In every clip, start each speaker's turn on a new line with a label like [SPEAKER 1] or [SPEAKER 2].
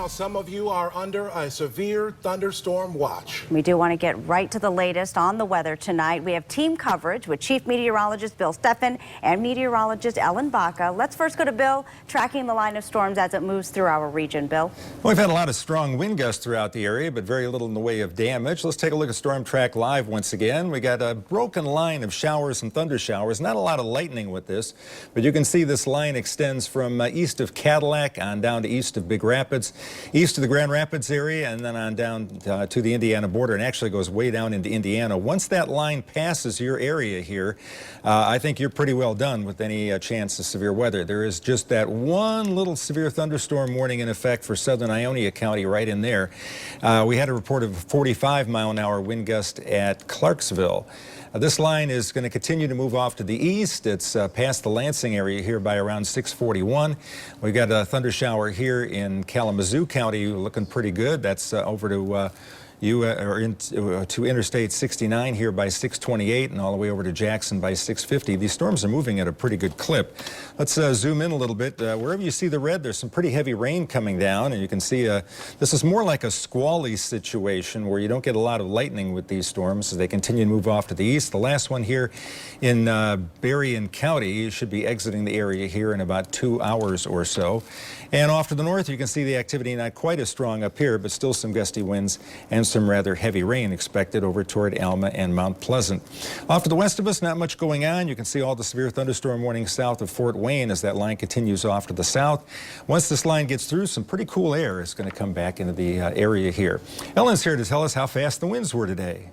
[SPEAKER 1] now, some of you are under a severe thunderstorm watch.
[SPEAKER 2] We do want to get right to the latest on the weather tonight. We have team coverage with Chief Meteorologist Bill Steffen and Meteorologist Ellen Baca. Let's first go to Bill, tracking the line of storms as it moves through our region. Bill?
[SPEAKER 3] Well, we've had a lot of strong wind gusts throughout the area, but very little in the way of damage. Let's take a look at Storm Track Live once again. We got a broken line of showers and thunder showers. Not a lot of lightning with this, but you can see this line extends from east of Cadillac on down to east of Big Rapids, east of the Grand Rapids area, and then on down to the Indiana border, and actually goes way down into Indiana. Once that line passes your area here, I think you're pretty well done with any chance of severe weather. There is just that one little severe thunderstorm warning in effect for southern Ionia County right in there. We had a report of a 45-mile-an-hour wind gust at Clarksville. This line is going to continue to move off to the east. It's past the Lansing area here by around 6:41. We've got a thunder shower here in Kalamazoo County looking pretty good. That's over to to Interstate 69 here by 6:28 and all the way over to Jackson by 6:50. These storms are moving at a pretty good clip. Let's zoom in a little bit. Wherever you see the red, there's some pretty heavy rain coming down, and you can see this is more like a squally situation where you don't get a lot of lightning with these storms as they continue to move off to the east. The last one here in Berrien County should be exiting the area here in about 2 hours or so. And off to the north, you can see the activity not quite as strong up here, but still some gusty winds and some rather heavy rain expected over toward Alma and Mount Pleasant. Off to the west of us, not much going on. You can see all the severe thunderstorm warnings south of Fort Wayne as that line continues off to the south. Once this line gets through, some pretty cool air is going to come back into the area here. Ellen's here to tell us how fast the winds were today.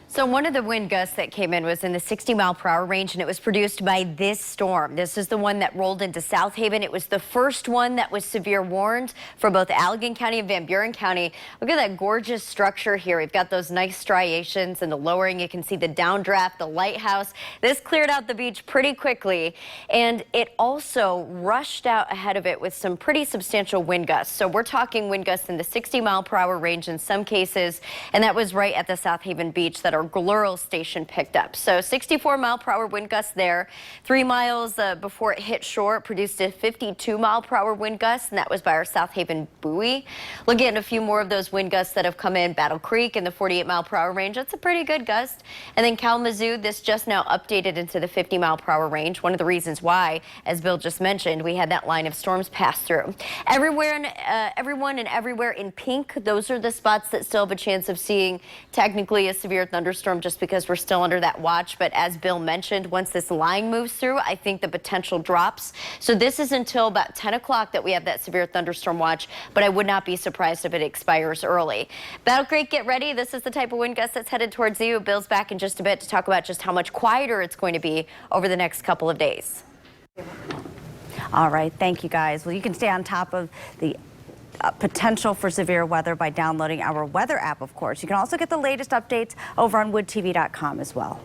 [SPEAKER 4] So one of the wind gusts that came in was in the 60-mile-per-hour range, and it was produced by this storm. This is the one that rolled into South Haven. It was the first one that was severe warned for both Allegan County and Van Buren County. Look at that gorgeous structure here. We've got those nice striations in the lowering. You can see the downdraft, the lighthouse. This cleared out the beach pretty quickly, and it also rushed out ahead of it with some pretty substantial wind gusts. So we're talking wind gusts in the 60-mile-per-hour range in some cases, and that was right at the South Haven beach that our Glurl station picked up. So 64-mile-per-hour wind gusts there. 3 miles before it hit shore, it produced a 52-mile-per-hour wind gust, and that was by our South Haven buoy. Looking at a few more of those wind gusts that have come in. Battle Creek in the 48-mile-per-hour range. That's a pretty good gust. And then Kalamazoo, this just now updated into the 50-mile-per-hour range. One of the reasons why, as Bill just mentioned, we had that line of storms pass through. Everyone and everywhere in pink, those are the spots that still have a chance of seeing technically a severe thunderstorm, just because we're still under that watch. But as Bill mentioned, once this line moves through, I think the potential drops. So this is until about 10 o'clock that we have that severe thunderstorm watch, but I would not be surprised if it expires early. Battle Creek, get ready. This is the type of wind gust that's headed towards you. Bill's back in just a bit to talk about just how much quieter it's going to be over the next couple of days.
[SPEAKER 2] All right, thank you guys. Well, you can stay on top of the potential for severe weather by downloading our weather app, of course. You can also get the latest updates over on woodtv.com as well.